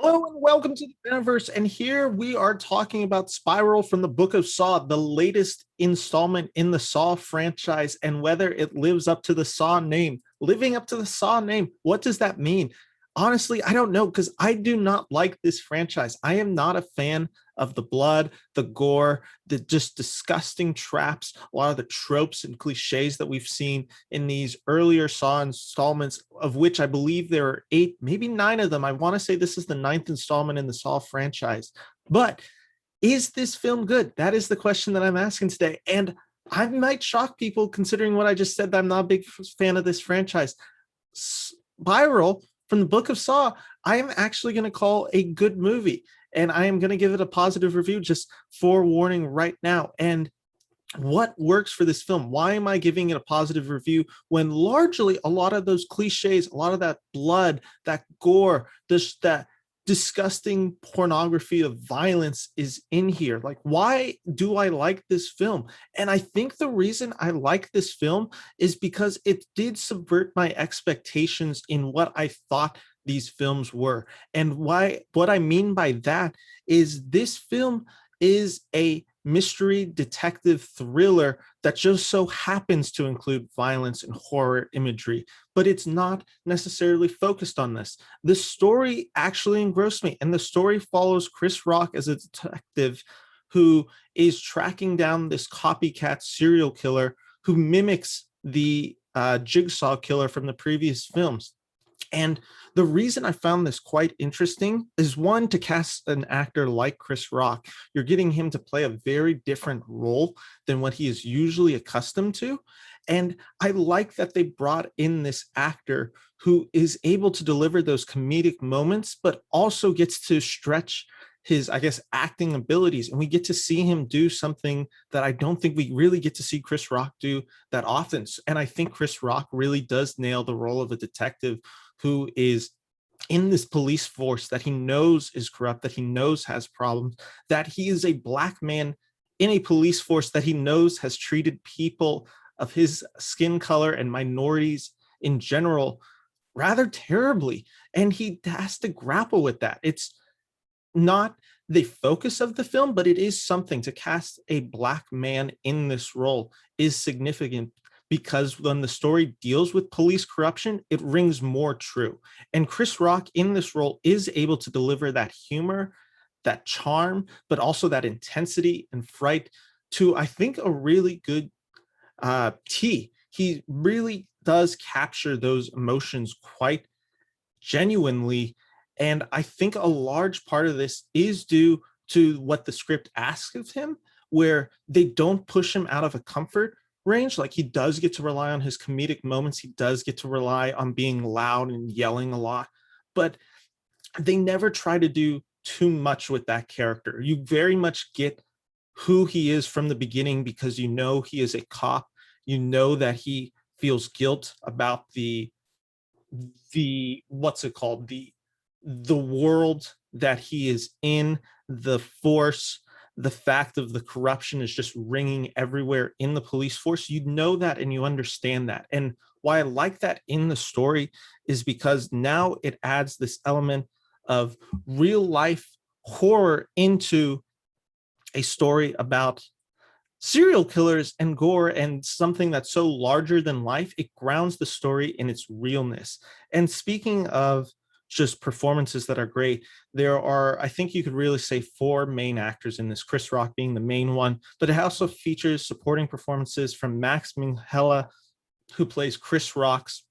Hello and welcome to the Universe. And here we are talking about Spiral from the Book of Saw, the latest installment in the Saw franchise, and whether it lives up to the Saw name. Living up to the Saw name, what does that mean? Honestly, I don't know because I do not like this franchise. I am not a fan of the blood, the gore, the just disgusting traps, a lot of the tropes and cliches that we've seen in these earlier Saw installments, of which I believe there are 8, maybe 9 of them. I want to say this is the 9th installment in the Saw franchise. But is this film good? That is the question that I'm asking today. And I might shock people considering what I just said, that I'm not a big fan of this franchise. Spiral from the Book of Saw, I am actually going to call a good movie, and I am going to give it a positive review, just forewarning right now. And what works for this film? Why am I giving it a positive review when largely a lot of those cliches, a lot of that blood, that gore, that disgusting pornography of violence is in here? Like, why do I like this film? And I think the reason I like this film is because it did subvert my expectations in what I thought these films were. And what I mean by that is this film is a mystery detective thriller that just so happens to include violence and horror imagery, but it's not necessarily focused on this. The story actually engrossed me, and the story follows Chris Rock as a detective who is tracking down this copycat serial killer who mimics the Jigsaw killer from the previous films. And the reason I found this quite interesting is, one, to cast an actor like Chris Rock. You're getting him to play a very different role than what he is usually accustomed to. And I like that they brought in this actor who is able to deliver those comedic moments, but also gets to stretch his, I guess, acting abilities. And we get to see him do something that I don't think we really get to see Chris Rock do that often. And I think Chris Rock really does nail the role of a detective who is in this police force that he knows is corrupt, that he knows has problems, that he is a black man in a police force that he knows has treated people of his skin color and minorities in general rather terribly. And he has to grapple with that. It's not the focus of the film, but it is something. To cast a black man in this role is significant because when the story deals with police corruption, it rings more true. And Chris Rock in this role is able to deliver that humor, that charm, but also that intensity and fright to, I think, a really good T. He really does capture those emotions quite genuinely. And I think a large part of this is due to what the script asks of him, where they don't push him out of a comfort range. Like, he does get to rely on his comedic moments. He does get to rely on being loud and yelling a lot, but they never try to do too much with that character. You very much get who he is from the beginning because you know he is a cop. You know that he feels guilt about the what's it called, the world that he is in, the force, the fact of the corruption is just ringing everywhere in the police force. You know that and you understand that. And why I like that in the story is because now it adds this element of real life horror into a story about serial killers and gore and something that's so larger than life. It grounds the story in its realness. And speaking of just performances that are great, there are, I think you could really say, 4 main actors in this, Chris Rock being the main one, but it also features supporting performances from Max Minghella, who plays Chris Rock's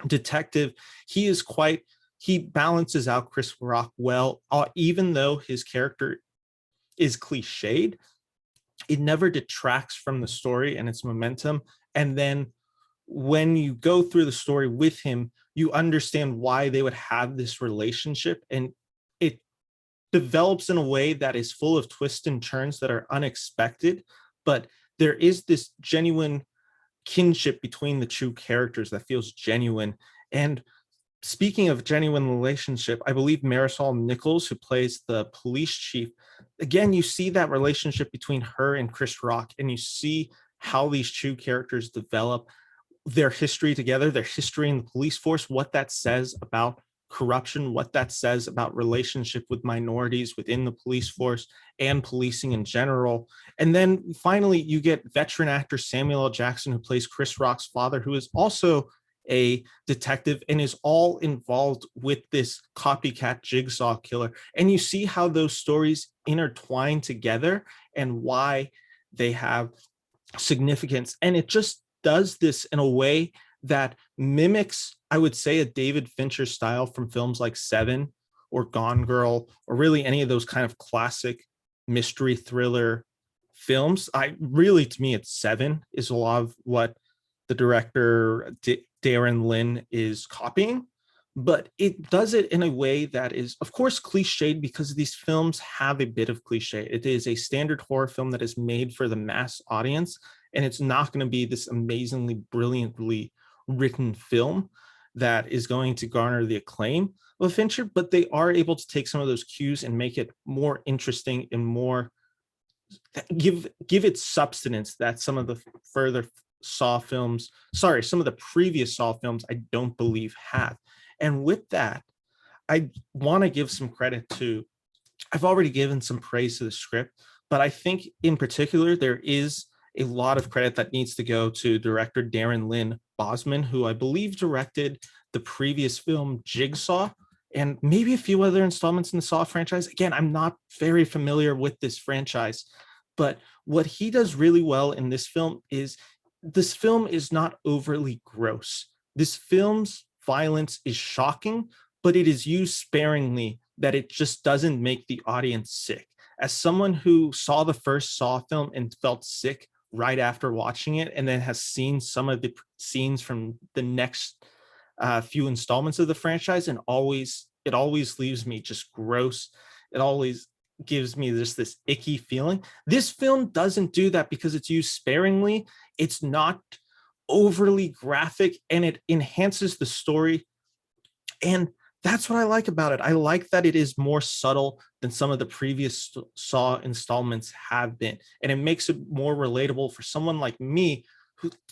detective. He balances out Chris Rock well, even though his character is cliched. It never detracts from the story and its momentum. And then when you go through the story with him, you understand why they would have this relationship, and it develops in a way that is full of twists and turns that are unexpected, but there is this genuine kinship between the two characters that feels genuine. And speaking of genuine relationship, I believe Marisol Nichols, who plays the police chief, again, you see that relationship between her and Chris Rock, and you see how these two characters develop their history together, their history in the police force, what that says about corruption, what that says about relationship with minorities within the police force and policing in general. And then finally, you get veteran actor Samuel L. Jackson, who plays Chris Rock's father, who is also a detective and is all involved with this copycat jigsaw killer. And you see how those stories intertwine together and why they have significance. And it just does this in a way that mimics, I would say, a David Fincher style from films like Seven or Gone Girl, or really any of those kind of classic mystery thriller films. I really, to me, it's Seven is a lot of what the director Darren Lynn is copying, but it does it in a way that is, of course, cliched, because these films have a bit of cliche. It is a standard horror film that is made for the mass audience, and it's not going to be this amazingly, brilliantly written film that is going to garner the acclaim of Fincher, but they are able to take some of those cues and make it more interesting and more give it substance that some of the further Saw films, some of the previous Saw films, I don't believe have. And with that, I want to give some credit to, I've already given some praise to the script, but I think in particular, there is a lot of credit that needs to go to director Darren Lynn Bosman, who I believe directed the previous film Jigsaw and maybe a few other installments in the Saw franchise. Again, I'm not very familiar with this franchise, but what he does really well in this film is not overly gross. This film's violence is shocking, but it is used sparingly, that it just doesn't make the audience sick. As someone who saw the first Saw film and felt sick right after watching it, and then has seen some of the scenes from the next few installments of the franchise, and it always leaves me just gross. It always gives me just this icky feeling. This film doesn't do that because it's used sparingly. It's not overly graphic, and it enhances the story. And that's what I like about it. I like that it is more subtle than some of the previous Saw installments have been. And it makes it more relatable for someone like me,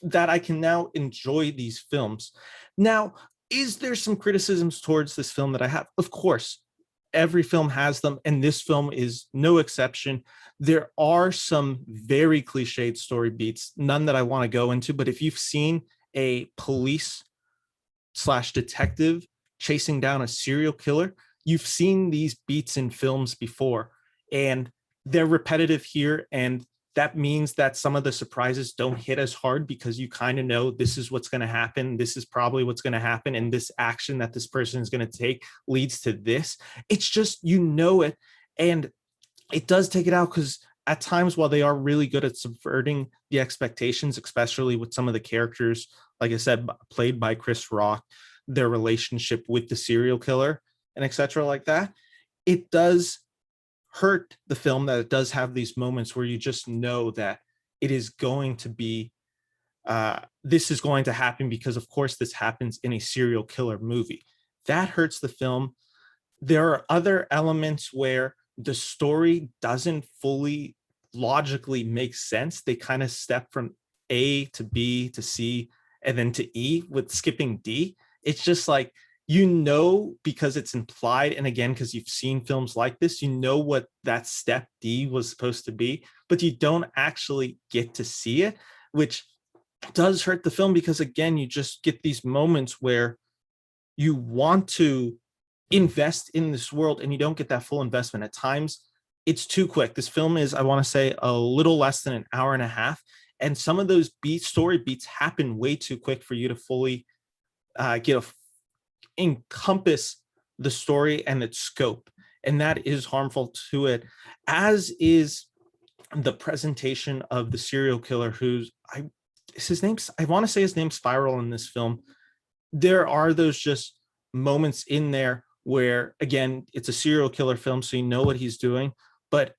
that I can now enjoy these films. Now, is there some criticisms towards this film that I have? Of course, every film has them, and this film is no exception. There are some very cliched story beats, none that I want to go into, but if you've seen a police / detective chasing down a serial killer, you've seen these beats in films before, and they're repetitive here. And that means that some of the surprises don't hit as hard, because you kind of know this is what's going to happen. This is probably what's going to happen. And this action that this person is going to take leads to this. It's just, you know it. And it does take it out, because at times, while they are really good at subverting the expectations, especially with some of the characters, like I said, played by Chris Rock, their relationship with the serial killer and etc. like that, it does hurt the film that it does have these moments where you just know that it is going to be this is going to happen, because of course this happens in a serial killer movie. That hurts the film. There are other elements where the story doesn't fully logically make sense. They kind of step from A to B to C and then to E with skipping D. It's just like, because it's implied, and again, because you've seen films like this, what that step D was supposed to be, but you don't actually get to see it, which does hurt the film, because again, you just get these moments where you want to invest in this world and you don't get that full investment. At times, it's too quick. This film is, I want to say, a little less than an hour and a half, and some of those story beats happen way too quick for you to fully encompass the story and its scope, and that is harmful to it, as is the presentation of the serial killer, I want to say his name's Spiral in this film. There are those just moments in there where, again, it's a serial killer film, so you know what he's doing, but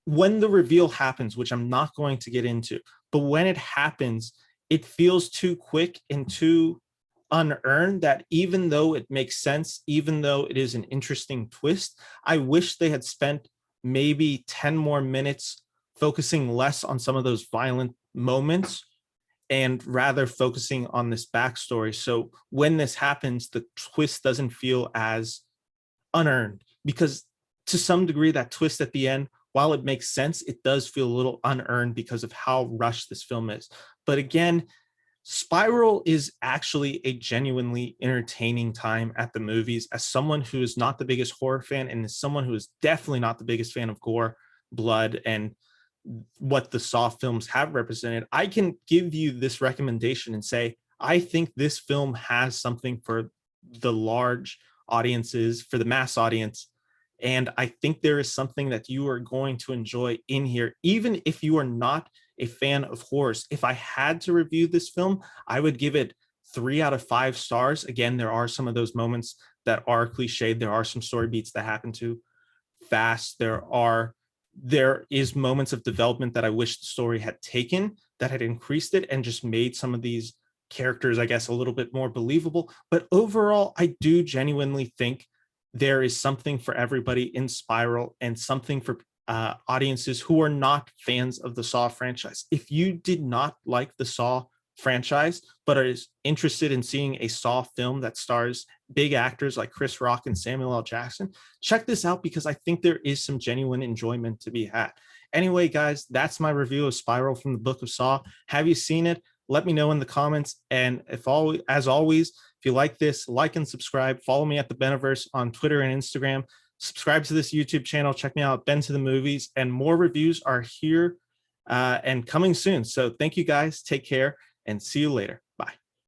when the reveal happens, which I'm not going to get into, but when it happens, it feels too quick and too unearned, that even though it makes sense, even though it is an interesting twist, I wish they had spent maybe 10 more minutes focusing less on some of those violent moments and rather focusing on this backstory. So when this happens, the twist doesn't feel as unearned, because to some degree, that twist at the end, while it makes sense, it does feel a little unearned because of how rushed this film is. But again, Spiral is actually a genuinely entertaining time at the movies. As someone who is not the biggest horror fan, and as someone who is definitely not the biggest fan of gore, blood, and what the Saw films have represented, I can give you this recommendation and say, I think this film has something for the large audiences, for the mass audience. And I think there is something that you are going to enjoy in here, even if you are not a fan of horrors. If I had to review this film, I would give it 3 out of 5 stars. Again, there are some of those moments that are cliched. There are some story beats that happen too fast. There is moments of development that I wish the story had taken, that had increased it and just made some of these characters, I guess, a little bit more believable. But overall, I do genuinely think there is something for everybody in Spiral, and something for audiences who are not fans of the Saw franchise. If you did not like the Saw franchise, but are interested in seeing a Saw film that stars big actors like Chris Rock and Samuel L. Jackson, check this out, because I think there is some genuine enjoyment to be had. Anyway, guys, that's my review of Spiral from the Book of Saw. Have you seen it? Let me know in the comments. And as always, if you like this, like and subscribe. Follow me at the Beniverse on Twitter and Instagram. Subscribe to this YouTube channel. Check me out, Ben to the Movies, and more reviews are here and coming soon. So thank you guys. Take care and see you later.